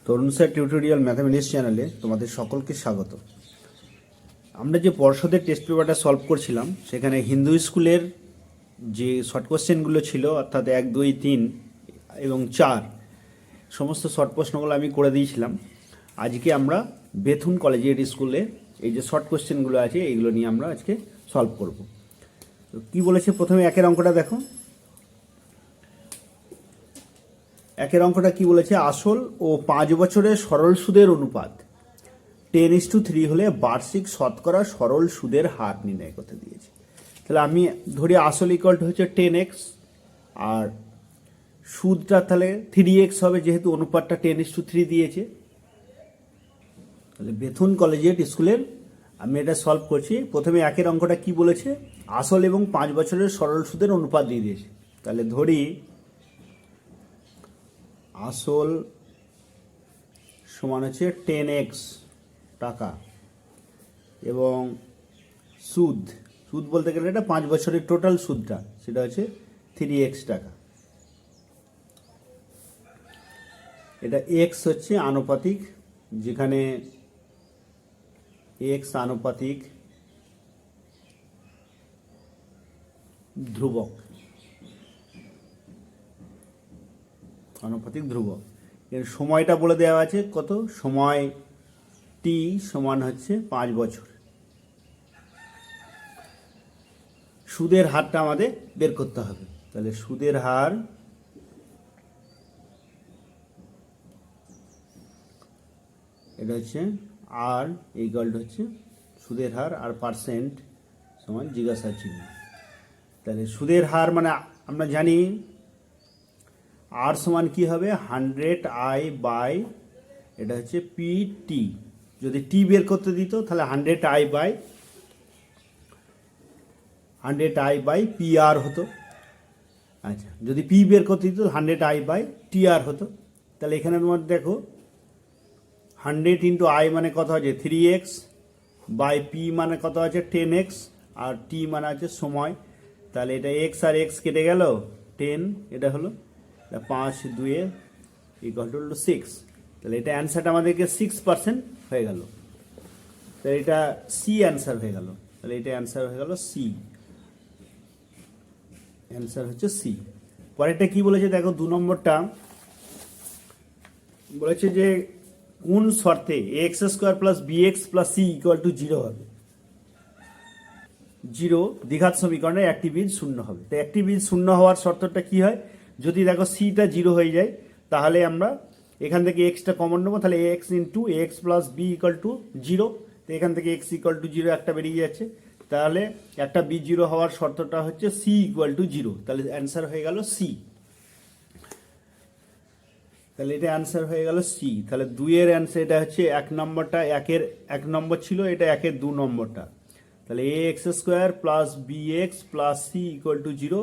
তরুণ sir tutorial mathematics চ্যানেলে তোমাদের সকলকে স্বাগত। আমরা যে পর্ষদের টেস্ট পেপারটা সলভ করছিলাম সেখানে হিন্দু স্কুলের যে শর্ট কোশ্চেনগুলো ছিল অর্থাৎ 1, 2, 3 এবং 4 সমস্ত শর্ট প্রশ্নগুলো আমি করে দিয়েছিলাম। আজকে আমরা বেথুন কলেজিয়েট স্কুলে এই যে শর্ট কোশ্চেনগুলো আছে এইগুলো নিয়ে আমরা আজকে সলভ করব। তো কী বলেছে প্রথমে একের অঙ্কটা দেখো। একের অঙ্কটা কি বলেছে, আসল ও 5 বছরের সরল সুদের অনুপাত 10:3 হলে বার্ষিক শতকরা সরল সুদের হার নির্ণয় করতে দিয়েছে। তাহলে আমি ধরি আসল ইকুয়াল টু হচ্ছে 10x আর সুদটা তাহলে 3x হবে, যেহেতু অনুপাতটা 10:3 দিয়েছে। তাহলে বেথুন কলেজিয়েট স্কুলের আমি এটা সলভ করছি। প্রথমে একের অঙ্কটা কি বলেছে, আসল এবং 5 বছরের সরল সুদের অনুপাত দিয়ে দিয়েছে। তাহলে ধরি আসল সমান হচ্ছে 10x টাকা এবং সুদ বলতে গেলে এটা 5 বছরের টোটাল সুদটা সেটা হচ্ছে 3x টাকা। এটা x হচ্ছে আনুপাতিক, যেখানে x আনুপাতিক ধ্রুবক, এর সময়টা বলে দেওয়া আছে কত, সময় t সমান হচ্ছে 5 বছর। সুদের হারটা আমাদের বের করতে হবে। তাহলে সুদের হার এটা হচ্ছে আর ইকুয়াল টু হচ্ছে সুদের হার আর পার্সেন্ট সমান জিজ্ঞাসা চিহ্ন। তাহলে সুদের হার মানে আমরা জানি আর সমান কি হবে 100i বাই এটা হচ্ছে PT। যদি টি বের করতে দিত তাহলে 100i বাই PR হতো। আচ্ছা, যদি পি বের করতে দিত 100i বাই TR হতো। তাহলে এখানের মধ্যে দেখো 100 ইন্টু i মানে কত আছে 3x বাই পি মানে কত আছে 10x আর টি মানে আছে সময়। তাহলে এটা x আর x কেটে গেল 10, এটা হলো 5 2 ইকুয়াল টু 6। তাহলে এটা অ্যান্সারটা আমাদেরকে 6% হয়ে গেল। তাহলে এটা সি অ্যান্সার হয়ে গেল। তাহলে এটা অ্যান্সার হয়ে গেল সি, অ্যান্সার হচ্ছে সি। পরেরটা কি বলেছে দেখো, 2 নম্বরটা বলেছে যে কোন শর্তে ax² plus bx plus c equal to 0 হবে। 0 দ্বিঘাত সমীকরণের একটি বীজ শূন্য হবে। তো একটি বীজ শূন্য হওয়ার শর্তটা কি হয়, যদি দেখো সিটা 0 হয়ে যায় তাহলে আমরা এখান থেকে এক্সটা কমন নেবো। তাহলে x into x plus b equal to 0। তো এখান থেকে এক্স ইকুয়াল টু 0 একটা বেরিয়ে যাচ্ছে। তাহলে একটা বি 0 হওয়ার শর্তটা হচ্ছে সি ইকুয়াল টু 0। তাহলে অ্যান্সার হয়ে গেল সি। তাহলে এটা অ্যান্সার হয়ে গেল সি। তাহলে 2 এর অ্যান্সার এটা হচ্ছে 1 নম্বরটা, 1 নম্বর ছিল, এটা 1 2 নম্বরটা। তাহলে ax² plus bx plus c equal to 0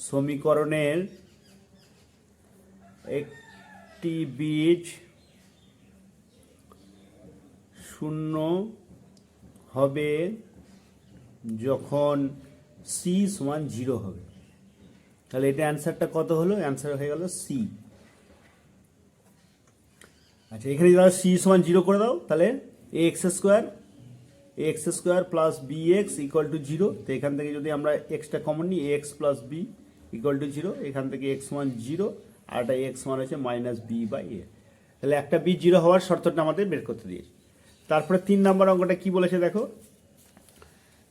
সমীকরণের একটি বীজ শূন্য হবে যখন সি সমান 0 হবে। তাহলে এটা অ্যান্সারটা কত হলো, অ্যান্সার হয়ে গেল সি। আচ্ছা, এখানে যদি সি সমান 0 করে দাও তাহলে ax² plus bx equal to 0। তো এখান থেকে যদি আমরা এক্সটা কমন নিই ax plus b equal to 0, এখান থেকে x সমান 0 আর এটা x সমান হচ্ছে মাইনাস বি বাই এ। তাহলে একটা বি 0 হওয়ার শর্তটা আমাদের বের করতে দিয়েছে। তারপরে 3 নম্বর অঙ্কটা কি বলেছে দেখো,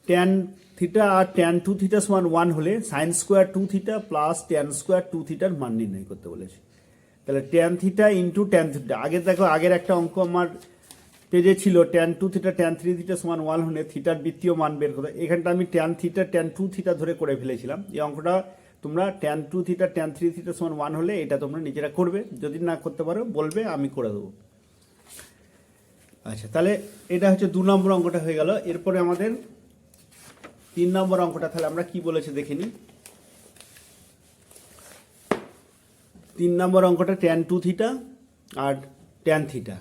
tan থিটা আর tan 2 থিটা সমান 1 হলে sin² 2 থিটা প্লাস tan² 2 থিটার মান নির্ণয় করতে বলেছে। তাহলে tan theta into tan theta, আগে দেখো আগের একটা অঙ্ক আমার পেজে ছিল tan 2 থিটা tan 3 থিটা সমান 1 হলে থিটার বৃত্তীয় মান বের করতে। এখানটা আমি tan থিটা tan 2 থিটা ধরে করে ফেলেছিলাম। এই অঙ্কটা তোমরা tan 2 থিটা tan 3 থিটা সমান 1 হলে এটা তোমরা নিজেরা করবে, যদি না করতে পারো বলবে, আমি করে দেবো। আচ্ছা, তাহলে এটা হচ্ছে 2 নম্বর অঙ্কটা হয়ে গেল। এরপরে আমাদের 3 নম্বর অঙ্কটা তাহলে আমরা কি বলেছে দেখে নিই। 3 নম্বর অঙ্কটা tan 2 থিটা আর tan থিটা।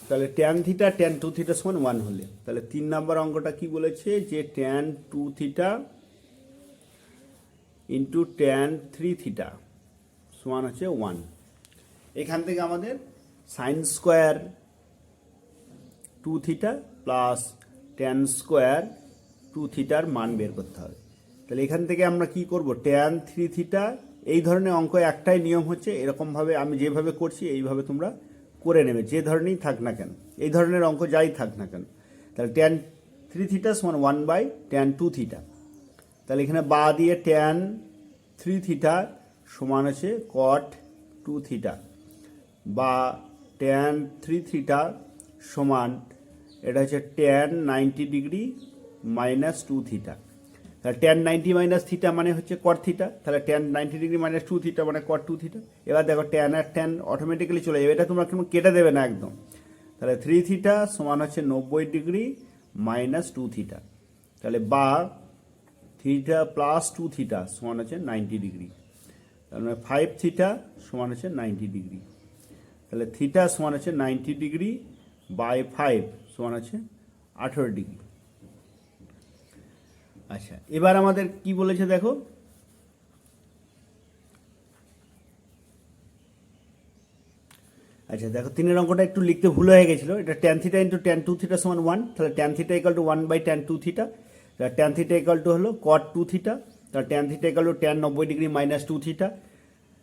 তাহলে tan থিটা tan 2 থিটা সমান 1 হলে, তাহলে 3 নম্বর অঙ্কটা কি বলেছে যে tan 2 theta into tan 3 theta সমান হচ্ছে 1। এখান থেকে আমাদের sine square 2 theta plus tan square 2 থিটার মান বের করতে হবে। তাহলে এখান থেকে আমরা কি করব, ট্যান 3 থিটা, এই ধরনের অঙ্ক একটাই নিয়ম হচ্ছে, এরকমভাবে আমি যেভাবে করছি এইভাবে তোমরা করে নেবে, যে ধরনেরই থাক না কেন, এই ধরনের অঙ্ক যাই থাক না কেন। তাহলে ট্যান 3 থিটা সমান 1/ট্যান 2 থিটা। তাহলে এখানে বা দিয়ে ট্যান 3 থিটা সমান আছে কট 2 থিটা, বা ট্যান 3 থিটা সমান এটা হচ্ছে ট্যান 90 ডিগ্রি মাইনাস 2 থিটা। তাহলে ট্যান 90 মাইনাস থিটা মানে হচ্ছে কট থিটা, তাহলে ট্যান 90 ডিগ্রি মাইনাস 2 থিটা মানে কট 2 থিটা। এবার দেখো ট্যান আর ট্যান অটোমেটিক্যালি চলে যাবে, এটা তোমরা কোনো কেটে দেবে না একদম। তাহলে 3 থিটা সমান হচ্ছে 90 ডিগ্রি মাইনাস 2 থিটা। তাহলে বা থিটা প্লাস 2 থিটা সমান হচ্ছে 90 ডিগ্রি। তাহলে 5 থিটা সমান হচ্ছে 90 ডিগ্রি। তাহলে থিটা সমান হচ্ছে 90 ডিগ্রি বাই 5 সমান হচ্ছে 18 ডিগ্রি। আচ্ছা, এবার আমাদের কি বলেছে দেখো, আচ্ছা দেখো 3 অঙ্কটা একটু লিখতে ভুল হয়ে গেছিল, এটা tan theta into tan 2 theta সমান 1। তাহলে ট্যান থিটা ইকাল টু 1/ট্যান 2 থিটা। তাহলে ট্যান থিটা ইকাল টু হলো কট 2 থিটা। তাহলে tan theta equal to tan 90 degree minus 2 theta.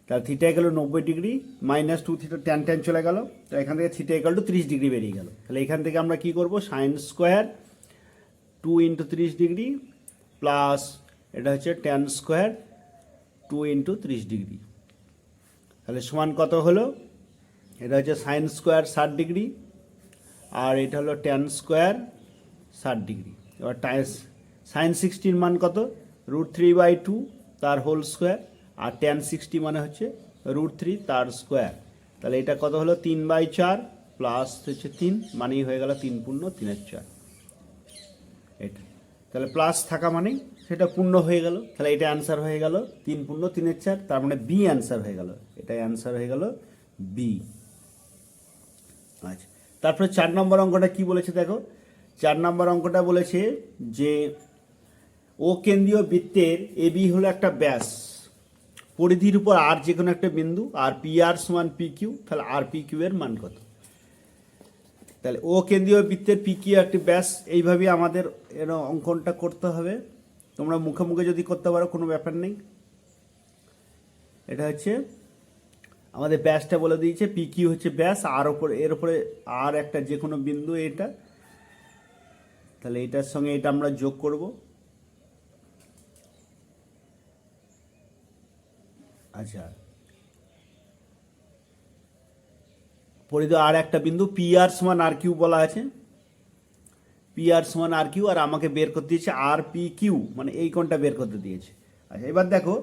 তাহলে theta equal to 90 degree minus 2 theta, tan tan চলে গেল। তো এখান থেকে থিটা ইকাল টু 30 ডিগ্রি বেরিয়ে গেল। তাহলে এখান থেকে আমরা কি করব, sine square 2 into 30 degree plus এটা হচ্ছে ট্যান স্কোয়ার 2 ইন্টু 30 ডিগ্রি। তাহলে সমান কত হলো, এটা হচ্ছে সাইন স্কোয়ার 60 ডিগ্রি আর এটা হলো ট্যান স্কোয়ার 60 ডিগ্রি। এবার সাইন 60 মান কত, √3/2 তার হোল স্কোয়ার, আর ট্যান 60 মানে হচ্ছে √3 তার স্কোয়ার। তাহলে এটা কত হলো 3/4 প্লাস হচ্ছে 3, মানেই হয়ে গেল 3 পূর্ণ 3/4। এটা তাহলে প্লাস থাকা মানেই সেটা পূর্ণ হয়ে গেল। তাহলে এটা অ্যান্সার হয়ে গেল 3 পূর্ণ 3/4, তার মানে বি অ্যান্সার হয়ে গেল, এটাই অ্যান্সার হয়ে গেল বি। আচ্ছা, তারপরে 4 নম্বর অঙ্কটা কি বলেছে দেখো, 4 নম্বর অঙ্কটা বলেছে যে ও কেন্দ্রীয় বৃত্তের এবি হলো একটা ব্যাস, পরিধির উপর আর যে কোনো একটা বিন্দু, আর পি আর সমান পি কিউ। তাহলে আর পি কিউ এর মান কত? তাহলে ও কেন্দ্রীয় বৃত্তের পি কিউ একটি ব্যাস, এইভাবেই আমাদের এর অঙ্কনটা করতে হবে। তোমরা মুখে মুখে যদি করতে পারো কোনো ব্যাপার নেই। এটা হচ্ছে আমাদের ব্যাসটা বলে দিয়েছে, পি কিউ হচ্ছে ব্যাস, আর ওপরে এর উপরে আর একটা যে কোনো বিন্দু এটা। তাহলে এটার সঙ্গে এটা আমরা যোগ করব। আচ্ছা, পরিধি আর একটা বিন্দু, পি আর সমান আর কিউ বলা আছে, পি আর সমান আর কিউ, আর আমাকে বের করতে দিয়েছে আর পি কিউ, মানে এই কোণটা বের করতে দিয়েছে। আচ্ছা, এবার দেখো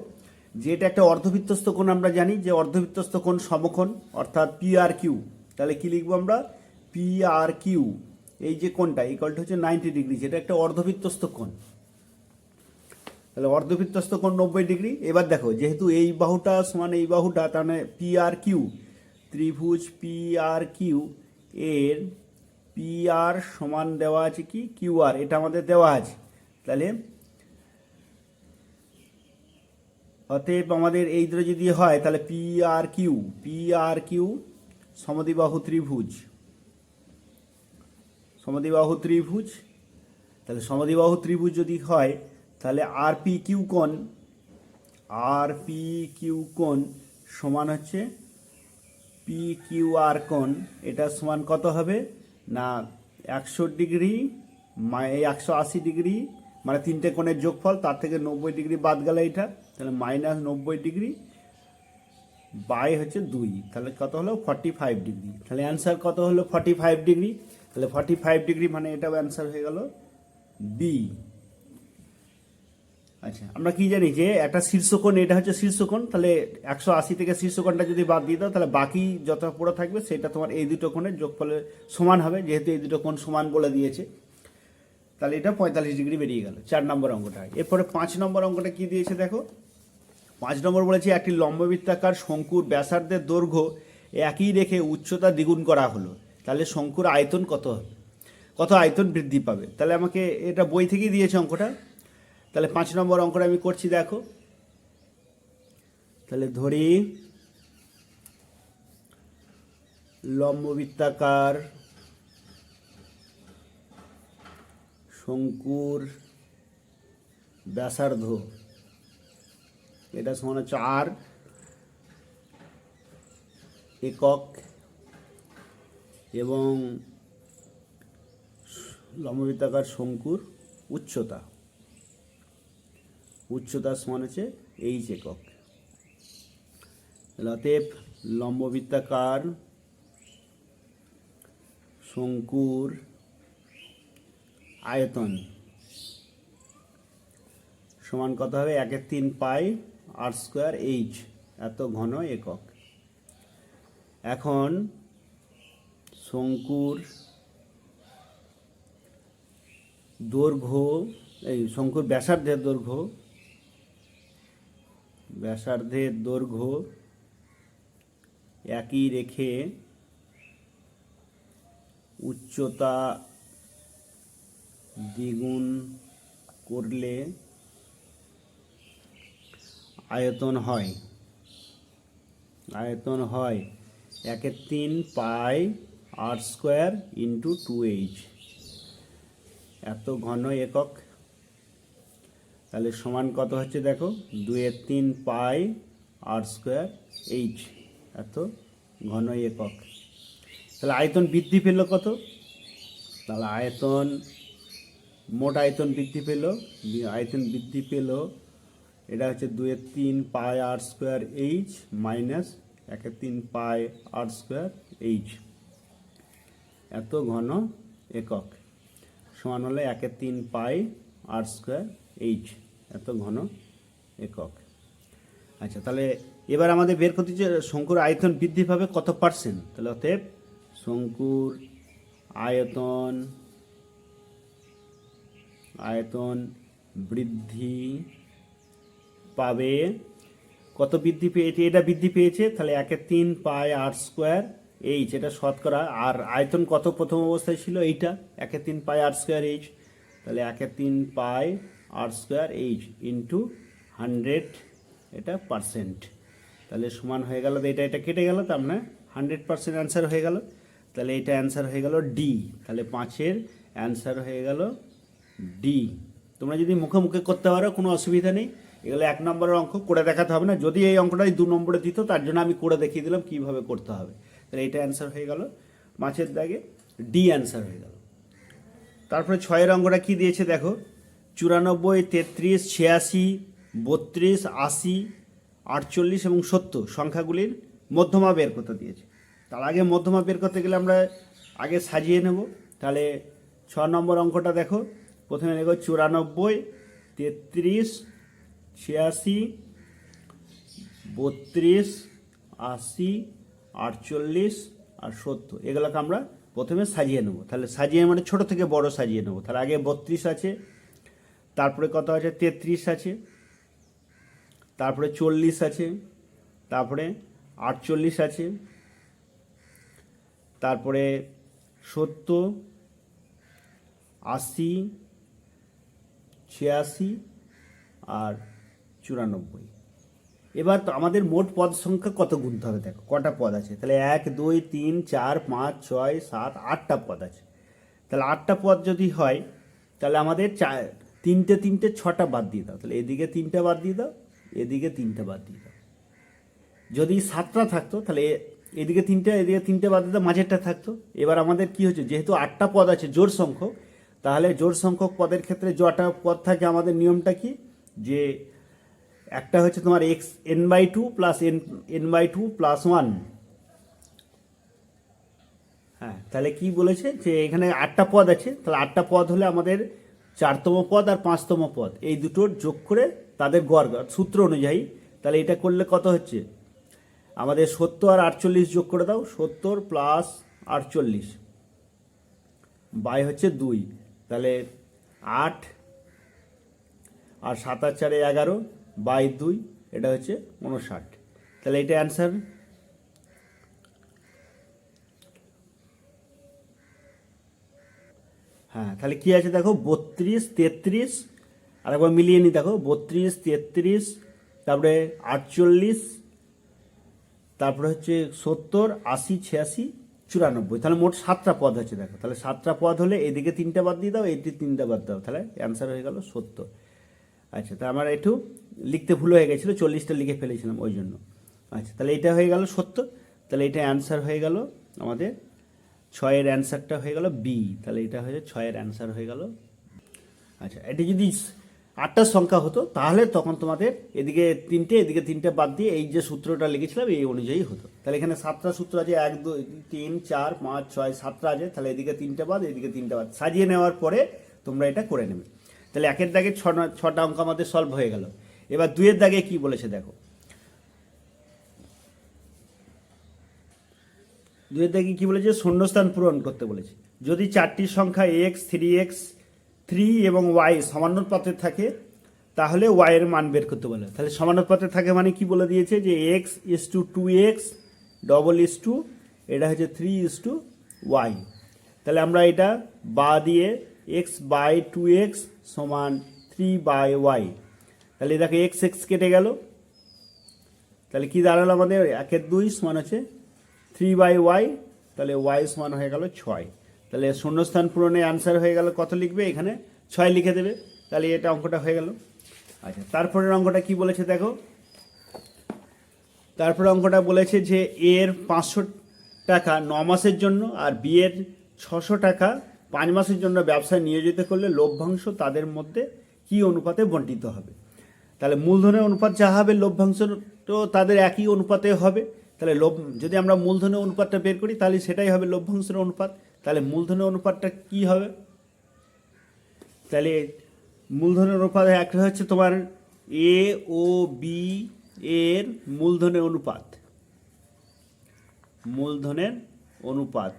যে এটা একটা অর্ধবৃত্তস্থ কোণ, আমরা জানি যে অর্ধবৃত্তস্থ কোণ সমকোণ, অর্থাৎ পি আর কিউ। তাহলে কি লিখবো আমরা, পি আর কিউ এই যে কোণটা ইকুয়ালটা হচ্ছে 90 ডিগ্রি, যেটা একটা অর্ধবৃত্তস্থ কোণ। তাহলে অর্ধবৃত্তস্থ কোণ 90 ডিগ্রি। এবার দেখো যেহেতু এই বাহুটা সমান এই বাহুটা, তার মানে পি আর কিউ, ত্রিভুজ পি আর কিউ এর পি আর সমান দেওয়া আছে কি কিউ আর, এটা আমাদের দেওয়া আছে। তাহলে অতএব আমাদের এই ধরে যদি হয় তাহলে পি আর কিউ সমদ্বিবাহু ত্রিভুজ, সমদ্বিবাহু ত্রিভুজ। তাহলে সমদ্বিবাহু ত্রিভুজ যদি হয় তাহলে আর পি কিউ কোণ সমান হচ্ছে পি কিউ আর কোণ, এটা সমান কত হবে না 100 ডিগ্রি 180 ডিগ্রি, মানে তিনটে কোণের যোগফল, তার থেকে 90 ডিগ্রি বাদ গেল এটা, তাহলে মাইনাস 90 ডিগ্রি বাই হচ্ছে 2, তাহলে কত হলো 45 ডিগ্রি। তাহলে অ্যান্সার কত হলো 45 ডিগ্রি। তাহলে 45 ডিগ্রি মানে এটাও অ্যান্সার হয়ে গেল বি। আচ্ছা, আমরা কি জানি যে একটা শীর্ষকোণ, এটা হচ্ছে শীর্ষকোণ, তাহলে 180 থেকে শীর্ষকোণটা যদি বাদ দিয়ে দাও তাহলে বাকি যত পুরো থাকবে সেটা তোমার এই দুটো কোণের যোগফলের সমান হবে, যেহেতু এই দুটো কোণ সমান বলে দিয়েছে। তাহলে এটা 45 ডিগ্রি বেরিয়ে গেল 4 নম্বর অঙ্কটা। এরপরে 5 নম্বর অঙ্কটা কি দিয়েছে দেখো, 5 নম্বর বলেছে একটি লম্ববৃত্তাকার শঙ্কুর ব্যাসার্ধের দৈর্ঘ্য একই রেখে উচ্চতা দ্বিগুণ করা হলো, তাহলে শঙ্কুর আয়তন কত হবে, কত আয়তন বৃদ্ধি পাবে। তাহলে আমাকে এটা বই থেকেই দিয়েছে অঙ্কটা। তাহলে 5 নম্বর অঙ্কটা আমি করছি দেখো। তাহলে ধরি লম্ববৃত্তাকার শঙ্কুর ব্যাসার্ধ, এটা সমান হচ্ছে আর একক, এবং লম্ববৃত্তাকার শঙ্কুর উচ্চতা সমান হচ্ছে এইচ একক। অতএব লম্ববৃত্তাকার শঙ্কুর আয়তন সমান কত হবে? 1/3 পাই আর স্কোয়ার এইচ, এত ঘন একক। এখন শঙ্কুর দৈর্ঘ্য, এই শঙ্কুর ব্যাসার্ধের দৈর্ঘ্য একই রেখে উচ্চতা দ্বিগুণ করলে আয়তন হয় 1/3 পাই আর স্কোয়ার ইন্টু 2h, এত ঘন একক। তাহলে সমান কত হচ্ছে দেখো, 2/3 পাই আর স্কোয়ার এইচ, এত ঘন একক। তাহলে আয়তন বৃদ্ধি পেল কত? তাহলে মোট আয়তন বৃদ্ধি পেল, এটা হচ্ছে 2/3 পাই আর স্কোয়ার এইচ মাইনাস 1/3 পাই আর স্কোয়ার এইচ, এত ঘন একক, সমান হলো 1/3 পাই আর স্কোয়ার এইচ, এত ঘন একক। আচ্ছা, তাহলে এবার আমাদের বের করতে হচ্ছে শঙ্কুর আয়তন বৃদ্ধি পাবে কত পার্সেন্ট। তাহলে অতএব শঙ্কুর আয়তন বৃদ্ধি পাবে কত? বৃদ্ধি পেয়েছে, এটা বৃদ্ধি পেয়েছে, তাহলে 1/3 পাই আর স্কোয়ার এইচ, এটা শতকরা। আর আয়তন কত প্রথম অবস্থায় ছিল? এইটা 1/3 পাই আর স্কোয়ার এইচ, তাহলে 1/3 পাই আর স্কোয়ার এইচ ইন্টু 100, এটা পার্সেন্ট। তাহলে সমান হয়ে গেল, এটা কেটে গেল, তার মানে 100% অ্যান্সার হয়ে গেল। তাহলে এটা অ্যান্সার হয়ে গেল ডি। তাহলে 5-এর অ্যান্সার হয়ে গেল ডি। তোমরা যদি মুখে মুখে করতে পারো কোনো অসুবিধা নেই, এগুলো 1 নম্বরের অঙ্ক, করে দেখাতে হবে না। যদি এই অঙ্কটাই 2 নম্বরে দিত, তার জন্য আমি করে দেখিয়ে দিলাম কীভাবে করতে হবে। তাহলে এটা অ্যান্সার হয়ে গেল 5-এর দাগে ডি অ্যান্সার হয়ে গেল। তারপরে 6-এর অঙ্কটা কী দিয়েছে দেখো, 94, 33, 86, 32, 80, 48 এবং 70 সংখ্যাগুলির মধ্যমা বের করতে দিয়েছে। তার আগে মধ্যমা বের করতে গেলে আমরা আগে সাজিয়ে নেব। তাহলে 6 নম্বর অঙ্কটা দেখো, প্রথমে দেখো 94, 33, 86, 32, 80, 48 আর 70, এগুলোকে আমরা প্রথমে সাজিয়ে নেব। তাহলে সাজিয়ে মানে ছোট থেকে বড় সাজিয়ে নেব। তাহলে আগে 32 আছে, তারপরে কত আছে? 33 আছে, তারপরে 40 আছে, তারপরে 48 আছে, তারপরে 70, 80, 86 আর 94। এবার তো আমাদের মোট পদ সংখ্যা কত গুনতে হবে দেখো, কটা পদ আছে। তাহলে 1, 2, 3, 4, 5, 6, 7, 8টা পদ আছে। তাহলে 8টা পদ যদি হয়, তাহলে আমাদের 3টে 6টা বাদ দিয়ে দাও। তাহলে এদিকে 3টা বাদ দিয়ে দাও, এদিকে 3টা বাদ দিয়ে দাও। যদি 7টা থাকতো, তাহলে এদিকে 3টে, এদিকে 3টে বাদ দিয়ে দাও, মাঝেরটা থাকতো। এবার আমাদের কি হচ্ছে, যেহেতু 8টা পদ আছে জোড় সংখ্যক, তাহলে জোড় সংখ্যক পদের ক্ষেত্রে যটা পদ থাকে, আমাদের নিয়মটা কি, যে একটা হচ্ছে তোমার n/2 প্লাস n/2 প্লাস 1। হ্যাঁ, তাহলে কি বলেছে, যে এখানে 8টা পদ আছে, তাহলে 8টা পদ হলে আমাদের 4তম পদ আর 5তম পদ, এই দুটোর যোগ করে তাদের গড় সূত্র অনুযায়ী। তাহলে এটা করলে কত হচ্ছে, আমাদের 70 আর 48 যোগ করে দাও, 70 প্লাস 48 বাই হচ্ছে 2, তাহলে 8 আর 7 আর 4 11 বাই 2, এটা হচ্ছে 59। তাহলে এটা অ্যান্সার। হ্যাঁ, তাহলে কি আছে দেখো, 32, 33, আর একবার মিলিয়ে নি দেখো, 32, 33, তারপরে 48, তারপরে হচ্ছে 70, 80, 86 94। তাহলে মোট 7টা পদ আছে দেখো, তাহলে 7টা পদ হলে এদিকে 3টা বাদ দিয়ে দাও, এদিকে 3টা বাদ দাও, তাহলে অ্যান্সার হয়ে গেল 70। আচ্ছা, তা আমার একটু লিখতে ভুল হয়ে গেছিলো, 40টা লিখে ফেলেছিলাম ওই জন্য। আচ্ছা, তাহলে এটা হয়ে গেল 70, তাহলে এটা অ্যান্সার হয়ে গেল আমাদের 6-এর অ্যান্সারটা হয়ে গেল বি, তাহলে এটা হয়ে 6-এর অ্যান্সার হয়ে গেল। আচ্ছা, এটি যদি 8টা সংখ্যা হতো তাহলে তখন তোমাদের এদিকে 3টে এদিকে 3টে বাদ দিয়ে এই যে সূত্রটা লিখেছিলাম এই অনুযায়ী হতো। তাহলে এখানে 7টা সূত্র আছে, 1 2 3 4 5 6 7টা আছে, তাহলে এদিকে 3টে বাদ এদিকে 3টে বাদ সাজিয়ে নেওয়ার পরে তোমরা এটা করে নেবে। তাহলে 1-এর দাগে 6টা অঙ্ক আমাদের সলভ হয়ে গেল। এবার 2-এর দাগে কি বলেছে দেখো, 2-এর দাগে কি বলেছে, শূন্যস্থান পূরণ করতে বলেছে। যদি 4টি সংখ্যা x 3x 3 এবং y সমানুপাতে থাকে তাহলে y এর মান বের করতে বলে। তাহলে সমানুপাতে থাকে মানে কি বলে দিয়েছে যে x is to 2x double is to এটা হচ্ছে 3 is to y। তাহলে আমরা এটা বা দিয়ে x বাই 2x সমান 3 বাই y, তাহলে দেখো x x কেটে গেল, তাহলে কি দাঁড়ালো আমাদের 1-এর 2 সমান হচ্ছে 3 বাই y, তাহলে y সমান হয়ে গেল 6। তাহলে শূন্যস্থান পূরণে আনসার হয়ে গেল, কত লিখবে এখানে 6 লিখে দেবে, তাহলে এটা অঙ্কটা হয়ে গেল। আচ্ছা, তারপরের অঙ্কটা কি বলেছে দেখো, তারপরে অঙ্কটা বলেছে যে এর 500 টাকা 9 মাসের জন্য আর বি এর 600 টাকা 5 মাসের জন্য ব্যবসায় নিয়োজিত করলে লভ্যাংশ তাদের মধ্যে কি অনুপাতে বণ্টিত হবে। তাহলে মূলধনের অনুপাত যা হবে লভ্যাংশ তো তাদের একই অনুপাতে হবে। তাহলে যদি আমরা মূলধনের অনুপাতটা বের করি তাহলে সেটাই হবে লভ্যাংশের অনুপাত। তাহলে মূলধনের অনুপাতটা কি হবে, তাহলে মূলধনের অনুপাত একটা হচ্ছে তোমার এ ও বি এর মূলধনের অনুপাত, মূলধনের অনুপাত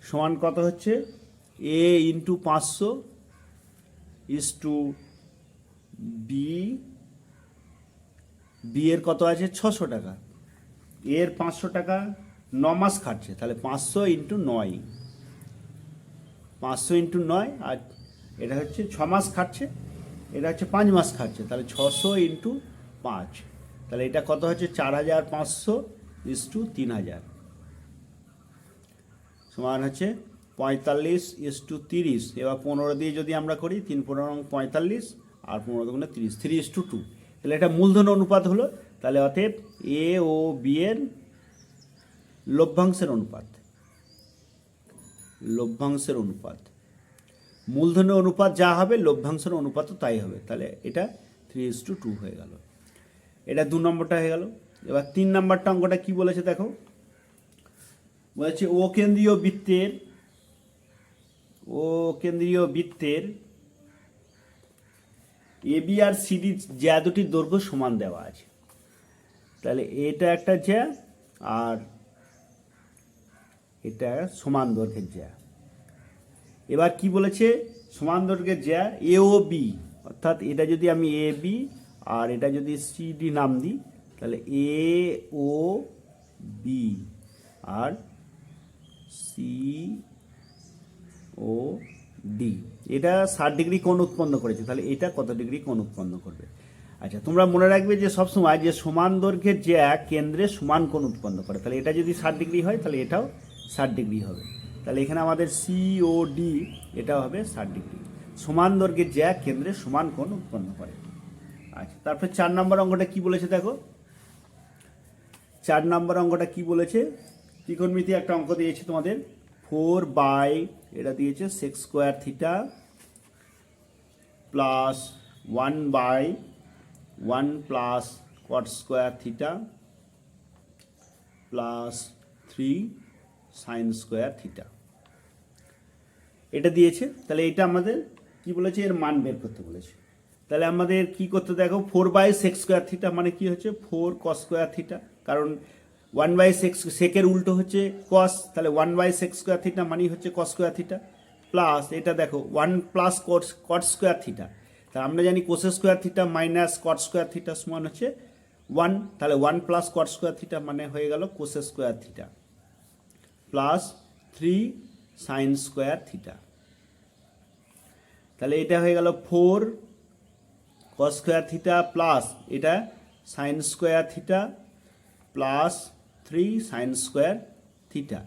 সমান কত হচ্ছে এ ইন্টু 500 ইস টু বি এর কত আছে 600 টাকা, এর 500 টাকা 9 মাস খাটছে, তাহলে 500 ইন্টু 9, 500 ইন্টু 9, আর এটা হচ্ছে 6 মাস খাটছে, এটা হচ্ছে 5 মাস খাটছে, তাহলে 600 ইন্টু 5, তাহলে এটা কত হচ্ছে 4500 ইস টু 3000 সমান হচ্ছে 45 ইস টু 30। এবার 15 দিয়ে যদি আমরা করি 3 15 45 আর 15 দুগুণে 30, 3 ইস টু 2, তাহলে এটা মূলধন অনুপাত হলো। তাহলে অতএব এ ও বি এর লভ্যাংশের অনুপাত, লভ্যাংশের অনুপাত মূলধনের অনুপাত যা হবে লভ্যাংশের অনুপাতও তাই হবে, তাহলে এটা 3 ইস টু 2 হয়ে গেল। এটা 2 নম্বরটা হয়ে গেল। এবার 3 নম্বরটা অঙ্কটা কি বলেছে দেখো, বলেছে ও কেন্দ্রীয় বৃত্তের এ বি আর সিডি জ্যা দুটির দৈর্ঘ্য সমান দেওয়া আছে। তাহলে এটা একটা জ্যা আর এটা সমান দৈর্ঘ্যের জ্যা। এবার কি বলেছে, সমান দৈর্ঘ্যের জ্যা এ ও বি, অর্থাৎ এটা যদি আমি এ বি আর এটা যদি সিডি নাম দিই তাহলে এ ও বি আর সি ও ডি, এটা 60 ডিগ্রি কোণ উৎপন্ন করেছে, তাহলে এটা কত ডিগ্রি কোণ উৎপন্ন করবে। আচ্ছা, তোমরা মনে রাখবে যে সবসময় যে সমান দৈর্ঘ্যের জ্যা কেন্দ্রে সমান কোণ উৎপন্ন করে, তাহলে এটা যদি 60 ডিগ্রি হয় তাহলে এটাও 60 ডিগ্রি হবে। তাহলে এখানে আমাদের সি ও ডি এটা হবে 60 ডিগ্রি, সমান দৈর্ঘ্যের জ্যা কেন্দ্রে সমান কোণ উৎপন্ন করে। আচ্ছা, তারপরে 4 নম্বর অঙ্কটা কি বলেছে দেখো, 4 নম্বর অঙ্কটা কি বলেছে, ত্রিকোণমিতি একটা অঙ্ক দিয়েছে তোমাদের 4 বাই এটা দিয়েছে sec square theta plus 1 by 1 plus cot square theta plus 3 sine square theta, এটা দিয়েছে। তাহলে এটা আমাদের কি বলেছে, এর মান বের করতে বলেছে। তাহলে আমাদের কি করতে দেখো, 4 বাই সেক স্কোয়ার থিটা মানে কি হচ্ছে 4 কস স্কোয়ার থিটা, কারণ 1 বাই সেকের উল্টো হচ্ছে কস, তাহলে 1 বাই সেক স্কোয়ার থিটা মানেই হচ্ছে কস স্কোয়ার থিটা, প্লাস এটা দেখো 1 প্লাস কট স্কোয়ার থিটা, তাহলে আমরা জানি কোস স্কোয়ার থিটা মাইনাস কট স্কোয়ার থিটা সমান হচ্ছে 1, তাহলে 1 প্লাস কট স্কোয়ার থিটা মানে হয়ে গেল cos square theta plus 3 sine square theta, তাহলে এটা হয়ে গেল 4 কস স্কোয়ার থিটা প্লাস এটা sign square theta plus 3 sine square theta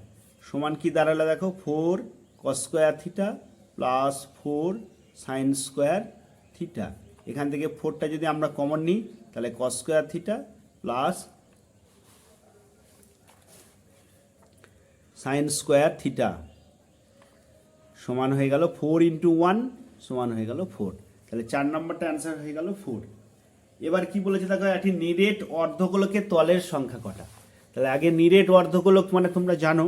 সমান কি দাঁড়ালো দেখো 4 cos square theta plus 4 sign square theta. এখান থেকে 4টা যদি আমরা কমন নিই তাহলে cos square theta plus sign square theta সমান হয়ে গেল 4 ইন্টু 1 সমান হয়ে গেল 4। তাহলে 4 নম্বরটা অ্যান্সার হয়ে গেল 4। এবার কি বলেছে দেখো একটি নিরেট অর্ধগোলকের তলের সংখ্যা কটা। তাহলে আগে নিরেট অর্ধগোলক মানে তোমরা জানো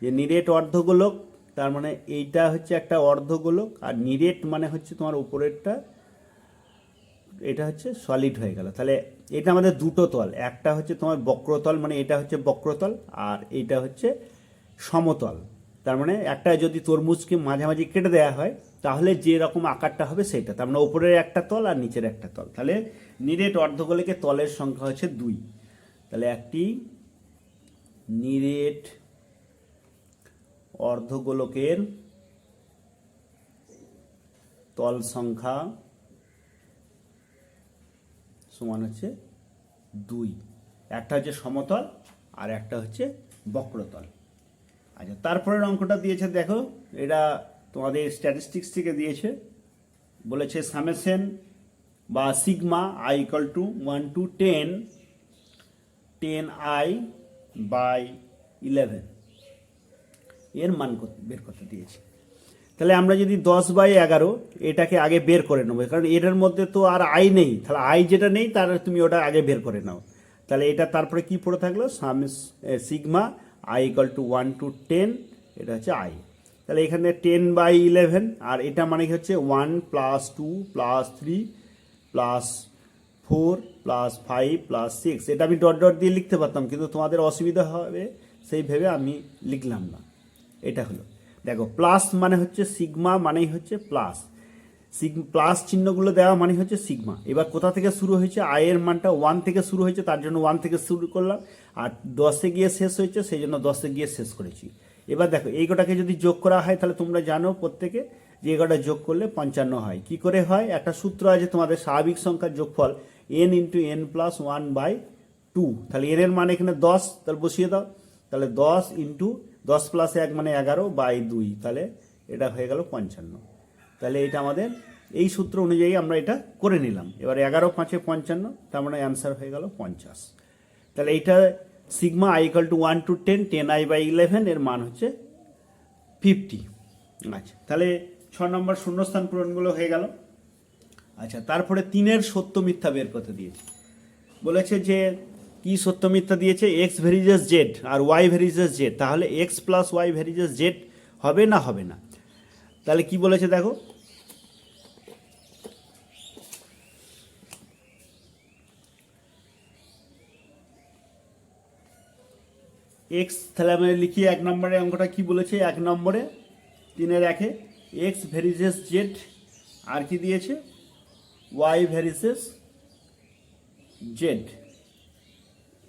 যে নিরেট অর্ধগোলক তার মানে এইটা হচ্ছে একটা অর্ধগোলক, আর নিরেট মানে হচ্ছে তোমার উপরেরটা, এটা হচ্ছে সলিড হয়ে গেল। তাহলে এটা আমাদের দুটো তল, একটা হচ্ছে তোমার বক্রতল মানে এটা হচ্ছে বক্রতল, আর এইটা হচ্ছে সমতল। তার মানে একটা যদি তরমুজকে মাঝামাঝি কেটে দেওয়া হয় তাহলে যে রকম আকারটা হবে সেটা, তার মানে উপরের একটা তল আর নিচের একটা তল। তাহলে নিরেট অর্ধগোলকের তলের সংখ্যা হচ্ছে 2। তাহলে একটি নিরেট অর্ধগোলকের তল সংখ্যা সমান হচ্ছে 2। একটা হচ্ছে সমতল আর একটা হচ্ছে বক্রতল। আচ্ছা, তারপরের অঙ্কটা দিয়েছে দেখো, এটা তোমাদের স্ট্যাটিস্টিক্স থেকে দিয়েছে। বলেছে সামেশন বা sigma i equal to 1 to 10 i by 11 এর মান বের করতে দিয়েছে। তাহলে আমরা যদি 10/11 এটাকে আগে বের করে নেবো, কারণ এটার মধ্যে তো আর আই নেই। তাহলে আই যেটা নেই তার তুমি ওটা আগে বের করে নাও। তাহলে এটা তারপরে কি পড়ে থাকলো sigma i equal to 1 to 10, এটা হচ্ছে আই। তাহলে এখানে 10/11 আর এটা মানে হচ্ছে 1 + 2 + 3 + 4 + 5 + 6। এটা আমি ডট ডট দিয়ে লিখতে পারতাম, কিন্তু তোমাদের অসুবিধা হবে সেই ভেবে আমি লিখলাম না। এটা হলো দেখো প্লাস মানে হচ্ছে সিগমা মানেই হচ্ছে প্লাস, প্লাস চিহ্নগুলো দেওয়া মানে হচ্ছে সিগমা। এবার কোথা থেকে শুরু হয়েছে, আয়ের মানটা 1 থেকে শুরু হয়েছে, তার জন্য 1 থেকে শুরু করলাম, আর 10-এ গিয়ে শেষ হয়েছে সেই জন্য 10-এ গিয়ে শেষ করেছি। এবার দেখো এই কটাকে যদি যোগ করা হয় তাহলে তোমরা জানো প্রত্যেকে যে এই কটা যোগ করলে 55 হয়। কি করে হয়, একটা সূত্র আছে তোমাদের স্বাভাবিক সংখ্যার যোগফল n × n + 1/2। তাহলে n এর মান এখানে 10, তাহলে বসিয়ে দাও। তাহলে 10 × 10 + 1 মানে 11/2, তাহলে এটা হয়ে গেল 55। তাহলে এটা আমাদের এই সূত্র অনুযায়ী আমরা এটা করে নিলাম। এবার 11 × 5 = 55, তার মানে অ্যান্সার হয়ে গেল 50। তাহলে এইটা sigma i equal to 1 to 10 এর মান হচ্ছে 50। আচ্ছা, তাহলে 6 নম্বর শূন্যস্থান পূরণগুলো হয়ে গেল। আচ্ছা, তারপরে 3-এর সত্য মিথ্যা বের করতে দিয়েছে। বলেছে যে কি সত্য মিথ্যা দিয়েছে, এক্স ভেরিজেস জেড আর ওয়াই ভেরিজেস জেড, তাহলে এক্স প্লাস ওয়াই ভেরিজেস জেড হবে না হবে না। তাহলে কি বলেছে দেখো, এক্স, তাহলে আমি লিখি 1 নম্বরে অঙ্কটা কি বলেছে, 1 নম্বরে 3-এর 1-এ এক্স ভেরিজেস জেড আর কি দিয়েছে ওয়াই ভেরিজেস জেড।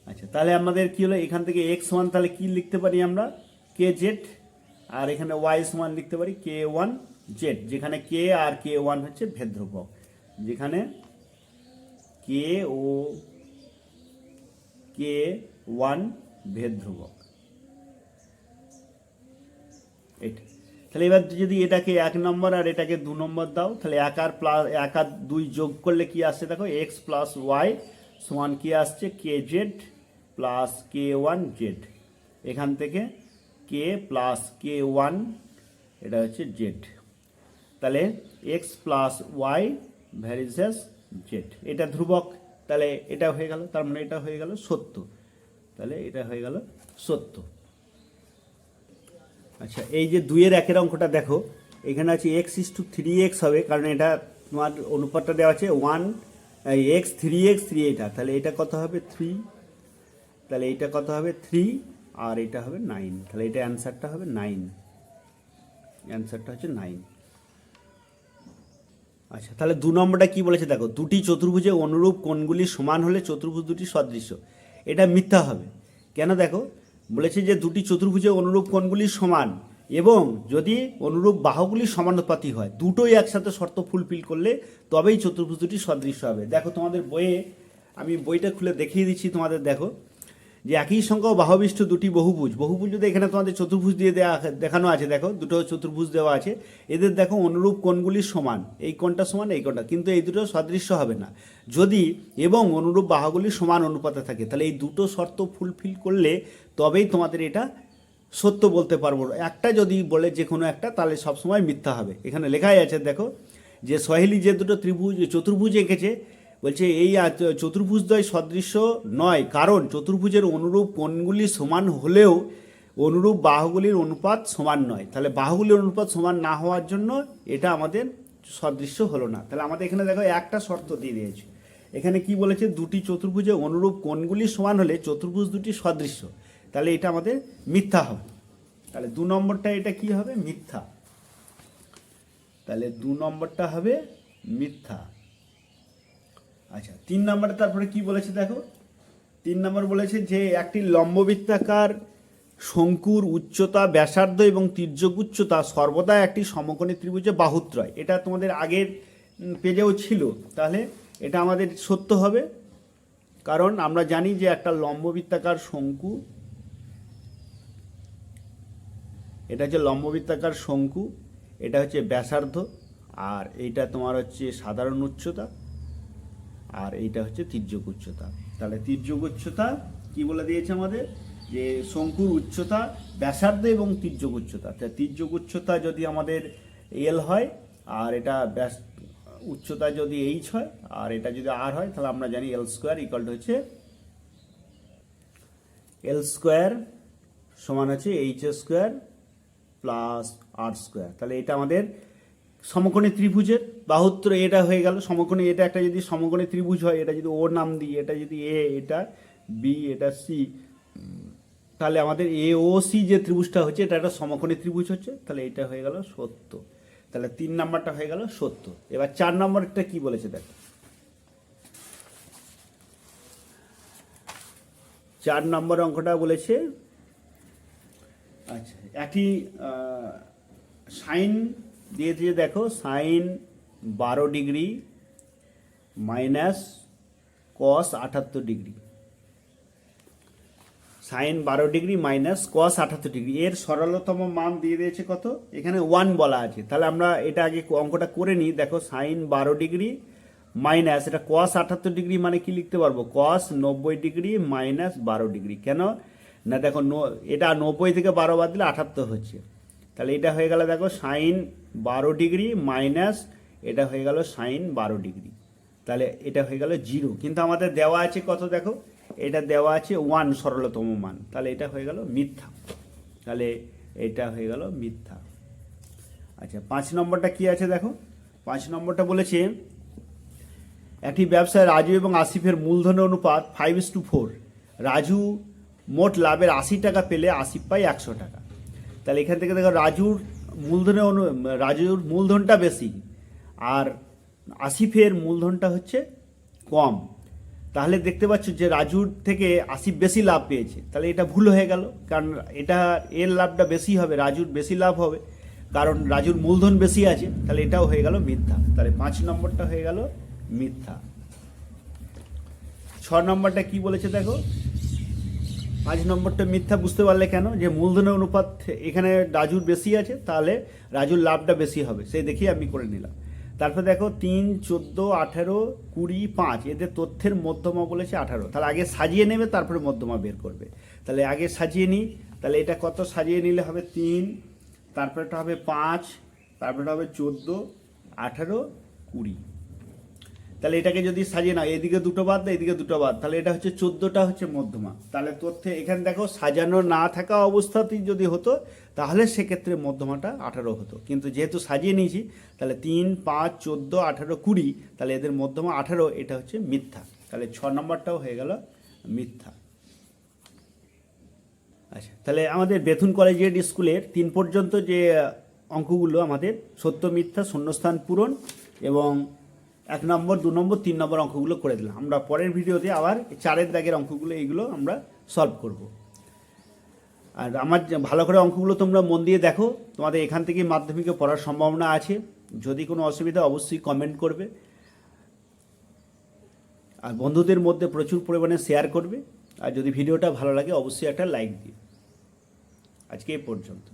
আচ্ছা, তাহলে আমাদের কি হলো, এখান থেকে এক্স ওয়ান তাহলে কি লিখতে পারি আমরা কে জেড, আর এখানে ওয়াই সমান লিখতে পারি k1 জেড, যেখানে কে আর k1 হচ্ছে ভেদ ধ্রুবক, যেখানে কে ও k1 ভেদ ধ্রুবক। এটা তাহলে এবার যদি এটাকে 1 নম্বর আর এটাকে 2 নম্বর দাও, তাহলে 1 আর 2 যোগ করলে কি আসছে দেখো, এক্স প্লাস ওয়াই সমান কি আসছে কে জেড প্লাস k1 জেড। এখান থেকে কে প্লাস k1 এটা হচ্ছে জেড। তাহলে এক্স প্লাস ওয়াই ভেরিজেস জেড, এটা ধ্রুবক, তাহলে এটা হয়ে গেল, তার মানে এটা হয়ে গেল সত্য। তাহলে এটা হয়ে গেল সত্য। আচ্ছা, এই যে 2-এর 1-এর অঙ্কটা দেখো, এখানে আছে x:3x হবে, কারণ এটা তোমার অনুপাতটা দেওয়া আছে 1 x 3x 3, এটা তাহলে এটা কত হবে 3, তাহলে এইটা কত হবে 3 আর এটা হবে 9, তাহলে এটা অ্যান্সারটা হবে 9, অ্যান্সারটা হচ্ছে 9। আচ্ছা, তাহলে 2 নম্বরটা কি বলেছে দেখো, দুটি চতুর্ভুজে অনুরূপ কোণগুলি সমান হলে চতুর্ভুজ দুটি সদৃশ্য। এটা মিথ্যা হবে। কেন দেখো, বলেছে যে দুটি চতুর্ভুজে অনুরূপ কোণগুলি সমান এবং যদি অনুরূপ বাহুগুলি সমানুপাতি হয়, দুটোই একসাথে শর্ত ফুলফিল করলে তবেই চতুর্ভুজ দুটি সদৃশ্য হবে। দেখো তোমাদের বইয়ে, আমি বইটা খুলে দেখিয়ে দিচ্ছি তোমাদের, দেখো যে একই সংখ্যা বাহুবিষ্ট দুটি বহুভুজ, বহুভুজ যদি এখানে তোমাদের চতুর্ভুজ দিয়ে দেখানো আছে, দেখো দুটো চতুর্ভুজ দেওয়া আছে, এদের দেখো অনুরূপ কোণগুলি সমান, এই কোণটা সমান এই কোণটা, কিন্তু এই দুটো সদৃশ্য হবে না যদি এবং অনুরূপ বাহুগুলি সমান অনুপাতে থাকে। তাহলে এই দুটো শর্ত ফুলফিল করলে তবেই তোমাদের এটা সত্য বলতে পারবো। একটা যদি বলে যে কোনো একটা, তাহলে সবসময় মিথ্যা হবে। এখানে লেখাই আছে দেখো যে সহেলি যে দুটো চতুর্ভুজ এঁকেছে, বলছে এই চতুর্ভুজদ্বয় সদৃশ্য নয়, কারণ চতুর্ভুজের অনুরূপ কোণগুলি সমান হলেও অনুরূপ বাহুগুলির অনুপাত সমান নয়। তাহলে বাহুগুলির অনুপাত সমান না হওয়ার জন্য এটা আমাদের সদৃশ্য হলো না। তাহলে আমাদের এখানে দেখো একটা শর্ত দিয়ে দিয়েছে। এখানে কি বলেছে, দুটি চতুর্ভুজের অনুরূপ কোণগুলি সমান হলে চতুর্ভুজ দুটি সদৃশ্য, তাহলে এটা আমাদের মিথ্যা হবে। তাহলে 2 নম্বরটা এটা কি হবে, মিথ্যা। তাহলে 2 নম্বরটা হবে মিথ্যা। আচ্ছা 3 নম্বরে তারপরে কি বলেছে দেখো, 3 নম্বর বলেছে যে একটি লম্ববৃত্তাকার শঙ্কুর উচ্চতা, ব্যাসার্ধ এবং তির্যক উচ্চতা সর্বদা একটি সমকোণী ত্রিভুজে বাহুত্রয়। এটা তোমাদের আগের পেজেও ছিল, তাহলে এটা আমাদের সত্য হবে, কারণ আমরা জানি যে একটা লম্ববৃত্তাকার শঙ্কু, এটা হচ্ছে লম্ববৃত্তাকার শঙ্কু, এটা হচ্ছে ব্যাসার্ধ, আর এইটা তোমার হচ্ছে সাধারণ উচ্চতা, আর এইটা হচ্ছে তির্যক উচ্চতা। তাহলে তির্যক উচ্চতা কি বলে দিয়েছে আমাদের, যে শঙ্কুর উচ্চতা, ব্যাসার্ধ এবং তির্যক উচ্চতা। তাহলে তির্যক উচ্চতা যদি আমাদের এল হয়, আর এটা উচ্চতা যদি এইচ হয়, আর এটা যদি আর হয়, তাহলে আমরা জানি এল স্কোয়ার ইকুয়াল টু হচ্ছে এল স্কোয়ার সমান হচ্ছে এইচ স্কোয়ার প্লাস আর স্কোয়ার। তাহলে এটা আমাদের সমকোণী ত্রিভুজের বাহুত্র, এটা হয়ে গেল সমকোণী। এটা একটা যদি সমকোণী ত্রিভুজ হয়, এটা যদি ও নাম দিই, এটা যদি এ, এটা বি, এটা সি, তাহলে আমাদের এ ও সি যে ত্রিভুজটা হচ্ছে এটা একটা সমকোণী ত্রিভুজ হচ্ছে, তাহলে এটা হয়ে গেল সত্য। তাহলে 3 নাম্বারটা হয়ে গেল সত্য। এবার 4 নম্বরটা কি বলেছে দেখো, 4 নম্বর অঙ্কটা বলেছে, আচ্ছা একটি সাইন দিয়ে দিয়ে দেখো, sine 12 degree minus cos 78 degree, sine 12 degree minus cos 78 degree, এর সরলতম মান দিয়ে দিয়েছে কত, এখানে 1 বলা আছে। তাহলে আমরা এটা আগে অঙ্কটা করে নিই। দেখো সাইন 12 ডিগ্রি মাইনাস এটা কস 78 ডিগ্রি, মানে কি লিখতে পারবো, কস 90 ডিগ্রি মাইনাস 12 ডিগ্রি। কেন না, দেখো এটা 90 থেকে 12 বাদ দিলে 78 হচ্ছে, তাহলে এটা হয়ে গেল দেখো সাইন 12 ডিগ্রি মাইনাস এটা হয়ে গেল সাইন 12 ডিগ্রি, তাহলে এটা হয়ে গেল 0। কিন্তু আমাদের দেওয়া আছে কত দেখো, এটা দেওয়া আছে 1 সরলতম মান, তাহলে এটা হয়ে গেল মিথ্যা। তাহলে এটা হয়ে গেল মিথ্যা। আচ্ছা 5 নম্বরটা কি আছে দেখো, 5 নম্বরটা বলেছে একটি ব্যবসায় রাজু এবং আসিফের মূলধনের অনুপাত 5:4। রাজু মোট লাভের 80 টাকা পেলে আসিফ পায় 100 টাকা। তাহলে এখান থেকে দেখো রাজুর মূলধনটা বেশি, আর আসিফের মূলধনটা হচ্ছে কম। তাহলে দেখতে পাচ্ছ যে রাজুর থেকে আসিফ বেশি লাভ পেয়েছে, তাহলে এটা ভুল হয়ে গেল, কারণ এটা এর লাভটা বেশি হবে, রাজুর বেশি লাভ হবে, কারণ রাজুর মূলধন বেশি আছে। তাহলে এটাও হয়ে গেল মিথ্যা। তাহলে 5 নম্বরটা হয়ে গেল মিথ্যা। 6 নম্বরটা কি বলেছে দেখো, 5 নম্বরটা মিথ্যা বুঝতে পারলে কেন, যে মূলধনের অনুপাত এখানে রাজুর বেশি আছে, তাহলে রাজুর লাভটা বেশি হবে, সেই দেখিয়ে আমি করে নিলাম। তারপর দেখো 3, 14, 18, 20, 5 এদের তথ্যের মধ্যমা বলেছে 18। তাহলে আগে সাজিয়ে নেবে, তারপরে মধ্যমা বের করবে। তাহলে আগে সাজিয়ে নিই, তাহলে এটা কত সাজিয়ে নিলে হবে 3, তারপরেটা হবে 5, তারপরেটা হবে 14, 18, 20। তাহলে এটাকে যদি সাজিয়ে নাও, এদিকে দুটো বাদ, এদিকে দুটো বাদ, তাহলে এটা হচ্ছে 14টা হচ্ছে মধ্যমা। তাহলে তথ্যে এখানে দেখো সাজানো না থাকা অবস্থাতেই যদি হতো, তাহলে সেক্ষেত্রে মধ্যমাটা 18 হতো, কিন্তু যেহেতু সাজিয়ে নিয়েছি, তাহলে 3, 5, 14, 18, 20, তাহলে এদের মধ্যমা 18, এটা হচ্ছে মিথ্যা। তাহলে 6 নম্বরটাও হয়ে গেল মিথ্যা। আচ্ছা তাহলে আমাদের বেথুন কলেজিয়েট স্কুলের 3 পর্যন্ত যে অঙ্কগুলো আমাদের সত্য মিথ্যা শূন্যস্থান পূরণ এবং 1 নম্বর, 2 নম্বর, 3 নম্বর অঙ্কগুলো করে দিলাম। আমরা পরের ভিডিওতে আবার 4-এর দাগের অঙ্কগুলো এইগুলো আমরা সলভ করব। আর আমার ভালো করে অঙ্কগুলো তোমরা মন দিয়ে দেখো, তোমাদের এখান থেকে মাধ্যমিকে পড়ার সম্ভাবনা আছে। যদি কোনো অসুবিধা অবশ্যই কমেন্ট করবে, আর বন্ধুদের মধ্যে প্রচুর পরিমাণে শেয়ার করবে। আর যদি ভিডিওটা ভালো লাগে অবশ্যই একটা লাইক দিও। আজকে এই পর্যন্ত।